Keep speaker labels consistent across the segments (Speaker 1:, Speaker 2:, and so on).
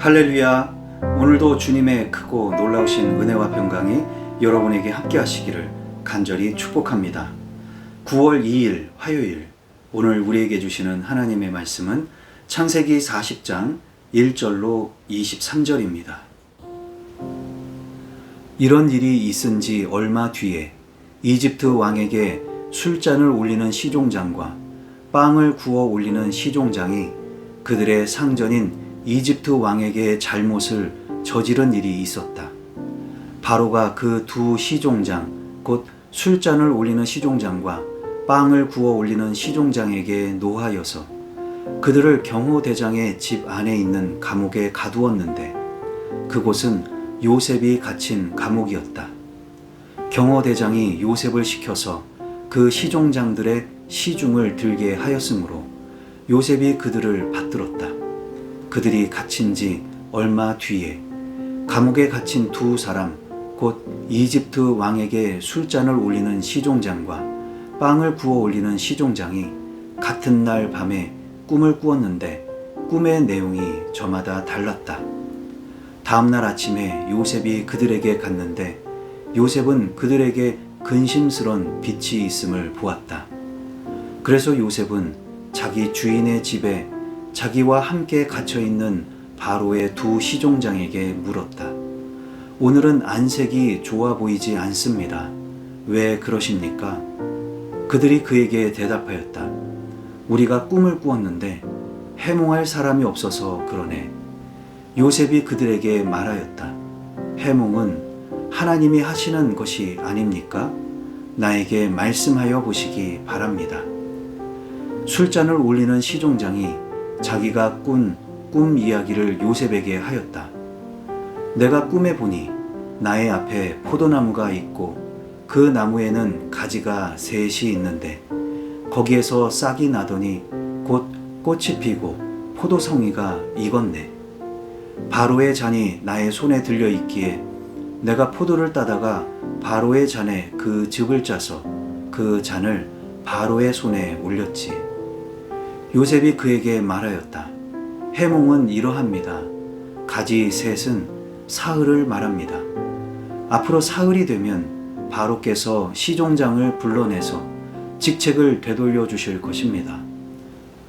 Speaker 1: 할렐루야. 오늘도 주님의 크고 놀라우신 은혜와 평강이 여러분에게 함께 하시기를 간절히 축복합니다. 9월 2일 화요일, 오늘 우리에게 주시는 하나님의 말씀은 창세기 40장 1절로 23절입니다. 이런 일이 있은 지 얼마 뒤에 이집트 왕에게 술잔을 올리는 시종장과 빵을 구워 올리는 시종장이 그들의 상전인 이집트 왕에게 잘못을 저지른 일이 있었다. 바로가 그 두 시종장, 곧 술잔을 올리는 시종장과 빵을 구워 올리는 시종장에게 노하여서 그들을 경호대장의 집 안에 있는 감옥에 가두었는데 그곳은 요셉이 갇힌 감옥이었다. 경호대장이 요셉을 시켜서 그 시종장들의 시중을 들게 하였으므로 요셉이 그들을 받들었다. 그들이 갇힌 지 얼마 뒤에 감옥에 갇힌 두 사람, 곧 이집트 왕에게 술잔을 올리는 시종장과 빵을 구워 올리는 시종장이 같은 날 밤에 꿈을 꾸었는데 꿈의 내용이 저마다 달랐다. 다음 날 아침에 요셉이 그들에게 갔는데 요셉은 그들에게 근심스런 빛이 있음을 보았다. 그래서 요셉은 자기 주인의 집에 자기와 함께 갇혀있는 바로의 두 시종장에게 물었다. 오늘은 안색이 좋아 보이지 않습니다. 왜 그러십니까? 그들이 그에게 대답하였다. 우리가 꿈을 꾸었는데 해몽할 사람이 없어서 그러네. 요셉이 그들에게 말하였다. 해몽은 하나님이 하시는 것이 아닙니까? 나에게 말씀하여 보시기 바랍니다. 술잔을 올리는 시종장이 자기가 꾼 꿈 이야기를 요셉에게 하였다. 내가 꿈에 보니 나의 앞에 포도나무가 있고 그 나무에는 가지가 셋이 있는데 거기에서 싹이 나더니 곧 꽃이 피고 포도송이가 익었네. 바로의 잔이 나의 손에 들려 있기에 내가 포도를 따다가 바로의 잔에 그 즙을 짜서 그 잔을 바로의 손에 올렸지. 요셉이 그에게 말하였다. 해몽은 이러합니다. 가지 셋은 사흘을 말합니다. 앞으로 사흘이 되면 바로께서 시종장을 불러내서 직책을 되돌려 주실 것입니다.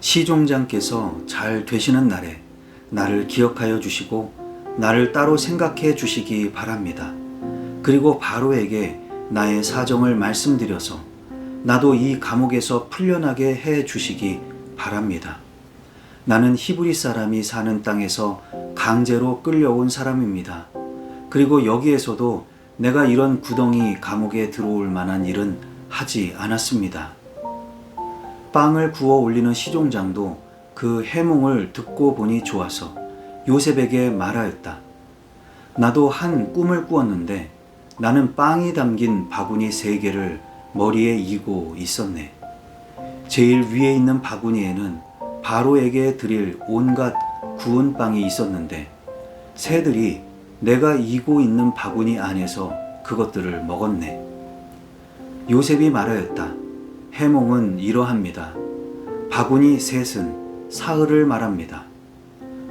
Speaker 1: 시종장께서 잘 되시는 날에 나를 기억하여 주시고 나를 따로 생각해 주시기 바랍니다. 그리고 바로에게 나의 사정을 말씀드려서 나도 이 감옥에서 풀려나게 해 주시기 바랍니다. 나는 히브리 사람이 사는 땅에서 강제로 끌려온 사람입니다. 그리고 여기에서도 내가 이런 구덩이 감옥에 들어올 만한 일은 하지 않았습니다. 빵을 구워 올리는 시종장도 그 해몽을 듣고 보니 좋아서 요셉에게 말하였다. 나도 한 꿈을 꾸었는데 나는 빵이 담긴 바구니 3개를 머리에 이고 있었네. 제일 위에 있는 바구니에는 바로에게 드릴 온갖 구운 빵이 있었는데 새들이 내가 이고 있는 바구니 안에서 그것들을 먹었네. 요셉이 말하였다. 해몽은 이러합니다. 바구니 셋은 사흘을 말합니다.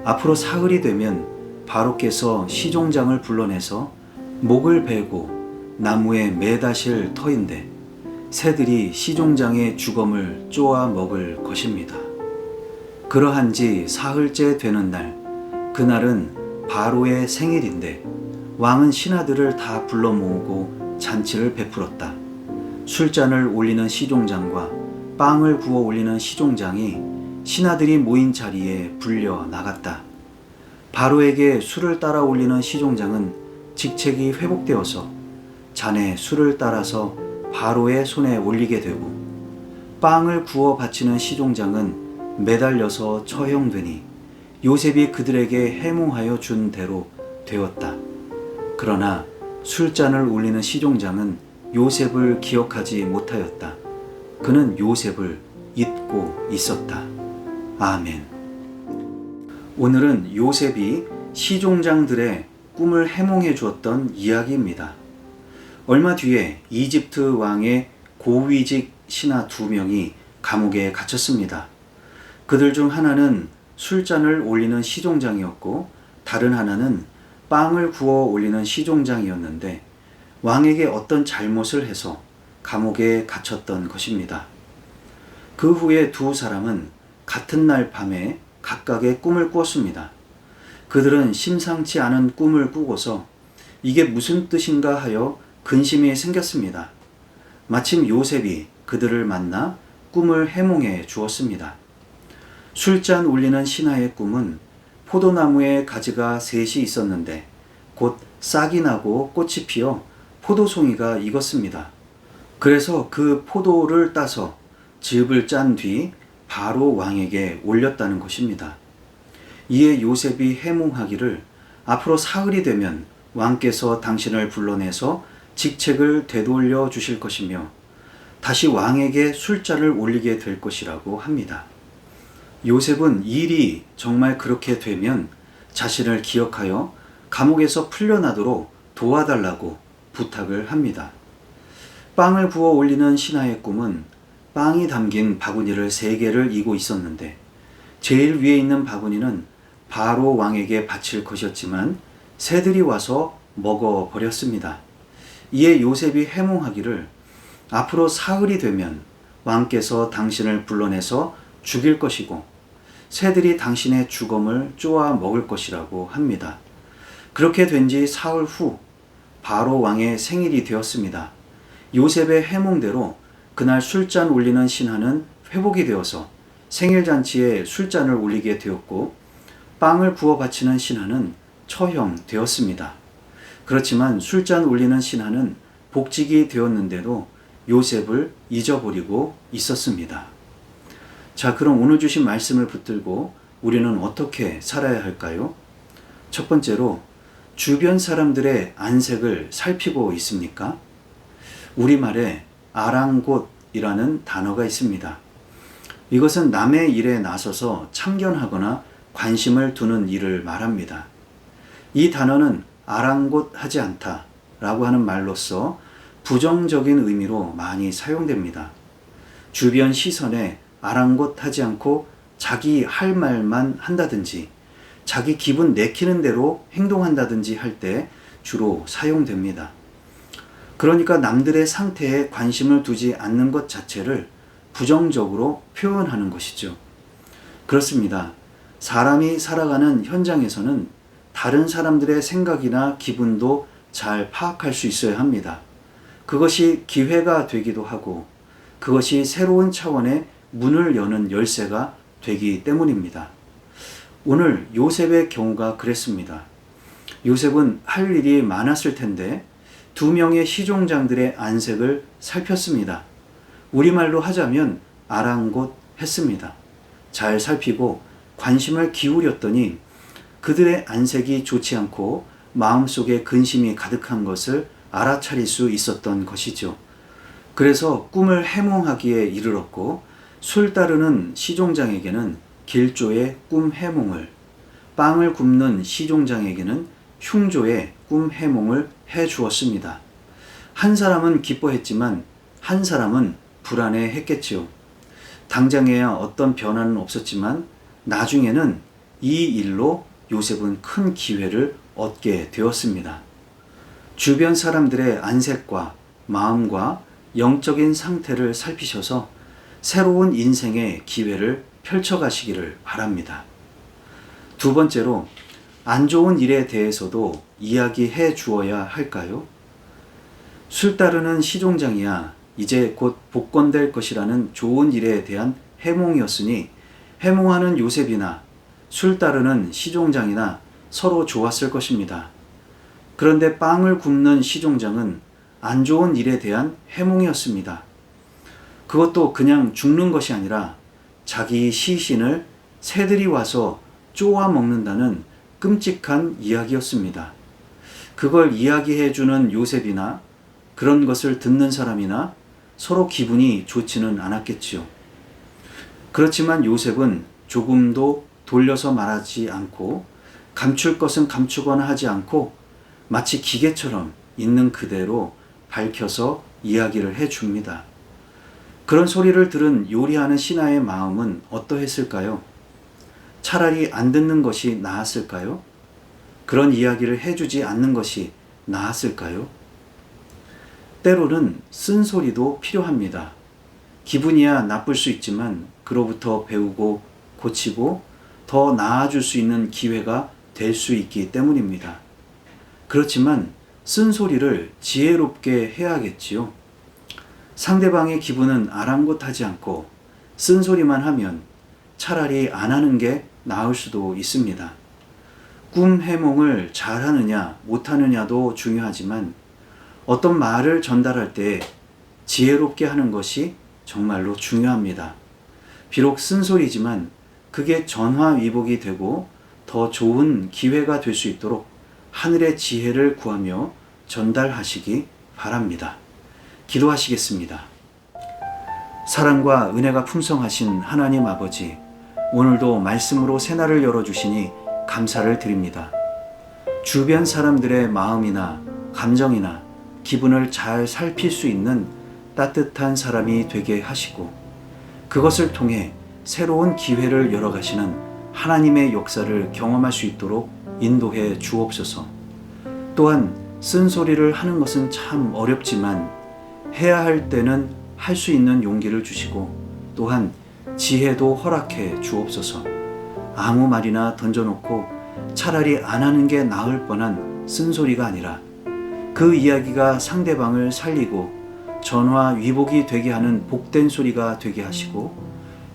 Speaker 1: 앞으로 사흘이 되면 바로께서 시종장을 불러내서 목을 베고 나무에 매다실 터인데 새들이 시종장의 주검을 쪼아 먹을 것입니다. 그러한 지 사흘째 되는 날, 그날은 바로의 생일인데 왕은 신하들을 다 불러 모으고 잔치를 베풀었다. 술잔을 올리는 시종장과 빵을 구워 올리는 시종장이 신하들이 모인 자리에 불려 나갔다. 바로에게 술을 따라 올리는 시종장은 직책이 회복되어서 잔에 술을 따라서 바로의 손에 올리게 되고 빵을 구워 바치는 시종장은 매달려서 처형되니 요셉이 그들에게 해몽하여 준 대로 되었다. 그러나 술잔을 올리는 시종장은 요셉을 기억하지 못하였다. 그는 요셉을 잊고 있었다. 아멘. 오늘은 요셉이 시종장들의 꿈을 해몽해 주었던 이야기입니다. 얼마 뒤에 이집트 왕의 고위직 신하 2명이 감옥에 갇혔습니다. 그들 중 하나는 술잔을 올리는 시종장이었고 다른 하나는 빵을 구워 올리는 시종장이었는데 왕에게 어떤 잘못을 해서 감옥에 갇혔던 것입니다. 그 후에 두 사람은 같은 날 밤에 각각의 꿈을 꾸었습니다. 그들은 심상치 않은 꿈을 꾸고서 이게 무슨 뜻인가 하여 근심이 생겼습니다. 마침 요셉이 그들을 만나 꿈을 해몽해 주었습니다. 술잔 올리는 신하의 꿈은 포도나무에 가지가 셋이 있었는데 곧 싹이 나고 꽃이 피어 포도송이가 익었습니다. 그래서 그 포도를 따서 즙을 짠 뒤 바로 왕에게 올렸다는 것입니다. 이에 요셉이 해몽하기를 앞으로 사흘이 되면 왕께서 당신을 불러내서 직책을 되돌려 주실 것이며 다시 왕에게 술잔을 올리게 될 것이라고 합니다. 요셉은 일이 정말 그렇게 되면 자신을 기억하여 감옥에서 풀려나도록 도와달라고 부탁을 합니다. 빵을 구워 올리는 신하의 꿈은 빵이 담긴 바구니를 3개를 이고 있었는데 제일 위에 있는 바구니는 바로 왕에게 바칠 것이었지만 새들이 와서 먹어버렸습니다. 이에 요셉이 해몽하기를 앞으로 사흘이 되면 왕께서 당신을 불러내서 죽일 것이고 새들이 당신의 주검을 쪼아 먹을 것이라고 합니다. 그렇게 된 지 사흘 후 바로 왕의 생일이 되었습니다. 요셉의 해몽대로 그날 술잔 올리는 신하는 회복이 되어서 생일잔치에 술잔을 올리게 되었고 빵을 구워 바치는 신하는 처형되었습니다. 그렇지만 술잔 올리는 신하는 복직이 되었는데도 요셉을 잊어버리고 있었습니다. 자, 그럼 오늘 주신 말씀을 붙들고 우리는 어떻게 살아야 할까요? 첫 번째로 주변 사람들의 안색을 살피고 있습니까? 우리말에 아랑곳이라는 단어가 있습니다. 이것은 남의 일에 나서서 참견하거나 관심을 두는 일을 말합니다. 이 단어는 아랑곳하지 않다 라고 하는 말로서 부정적인 의미로 많이 사용됩니다. 주변 시선에 아랑곳하지 않고 자기 할 말만 한다든지 자기 기분 내키는 대로 행동한다든지 할 때 주로 사용됩니다. 그러니까 남들의 상태에 관심을 두지 않는 것 자체를 부정적으로 표현하는 것이죠. 그렇습니다. 사람이 살아가는 현장에서는 다른 사람들의 생각이나 기분도 잘 파악할 수 있어야 합니다. 그것이 기회가 되기도 하고 그것이 새로운 차원의 문을 여는 열쇠가 되기 때문입니다. 오늘 요셉의 경우가 그랬습니다. 요셉은 할 일이 많았을 텐데 2명의 시종장들의 안색을 살폈습니다. 우리말로 하자면 아랑곳했습니다. 잘 살피고 관심을 기울였더니 그들의 안색이 좋지 않고 마음속에 근심이 가득한 것을 알아차릴 수 있었던 것이죠. 그래서 꿈을 해몽하기에 이르렀고 술 따르는 시종장에게는 길조의 꿈 해몽을, 빵을 굽는 시종장에게는 흉조의 꿈 해몽을 해 주었습니다. 한 사람은 기뻐했지만 한 사람은 불안해했겠지요. 당장에야 어떤 변화는 없었지만 나중에는 이 일로 요셉은 큰 기회를 얻게 되었습니다. 주변 사람들의 안색과 마음과 영적인 상태를 살피셔서 새로운 인생의 기회를 펼쳐가시기를 바랍니다. 두 번째로, 안 좋은 일에 대해서도 이야기해 주어야 할까요? 술 따르는 시종장이야 이제 곧 복권될 것이라는 좋은 일에 대한 해몽이었으니 해몽하는 요셉이나 술 따르는 시종장이나 서로 좋았을 것입니다. 그런데 빵을 굽는 시종장은 안 좋은 일에 대한 해몽이었습니다. 그것도 그냥 죽는 것이 아니라 자기 시신을 새들이 와서 쪼아 먹는다는 끔찍한 이야기였습니다. 그걸 이야기해주는 요셉이나 그런 것을 듣는 사람이나 서로 기분이 좋지는 않았겠지요. 그렇지만 요셉은 조금도 돌려서 말하지 않고 감출 것은 감추거나 하지 않고 마치 기계처럼 있는 그대로 밝혀서 이야기를 해줍니다. 그런 소리를 들은 요리하는 신하의 마음은 어떠했을까요? 차라리 안 듣는 것이 나았을까요? 그런 이야기를 해주지 않는 것이 나았을까요? 때로는 쓴소리도 필요합니다. 기분이야 나쁠 수 있지만 그로부터 배우고 고치고 더 나아질 수 있는 기회가 될 수 있기 때문입니다. 그렇지만 쓴소리를 지혜롭게 해야겠지요. 상대방의 기분은 아랑곳하지 않고 쓴소리만 하면 차라리 안 하는 게 나을 수도 있습니다. 꿈 해몽을 잘하느냐 못하느냐도 중요하지만 어떤 말을 전달할 때 지혜롭게 하는 것이 정말로 중요합니다. 비록 쓴소리지만 그게 전화위복이 되고 더 좋은 기회가 될 수 있도록 하늘의 지혜를 구하며 전달하시기 바랍니다. 기도하시겠습니다. 사랑과 은혜가 풍성하신 하나님 아버지, 오늘도 말씀으로 새날을 열어주시니 감사를 드립니다. 주변 사람들의 마음이나 감정이나 기분을 잘 살필 수 있는 따뜻한 사람이 되게 하시고 그것을 통해 새로운 기회를 열어가시는 하나님의 역사를 경험할 수 있도록 인도해 주옵소서. 또한 쓴소리를 하는 것은 참 어렵지만 해야 할 때는 할 수 있는 용기를 주시고 또한 지혜도 허락해 주옵소서. 아무 말이나 던져놓고 차라리 안 하는 게 나을 뻔한 쓴소리가 아니라 그 이야기가 상대방을 살리고 전화위복이 되게 하는 복된 소리가 되게 하시고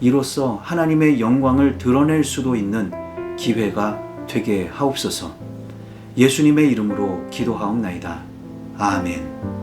Speaker 1: 이로써 하나님의 영광을 드러낼 수도 있는 기회가 되게 하옵소서. 예수님의 이름으로 기도하옵나이다. 아멘.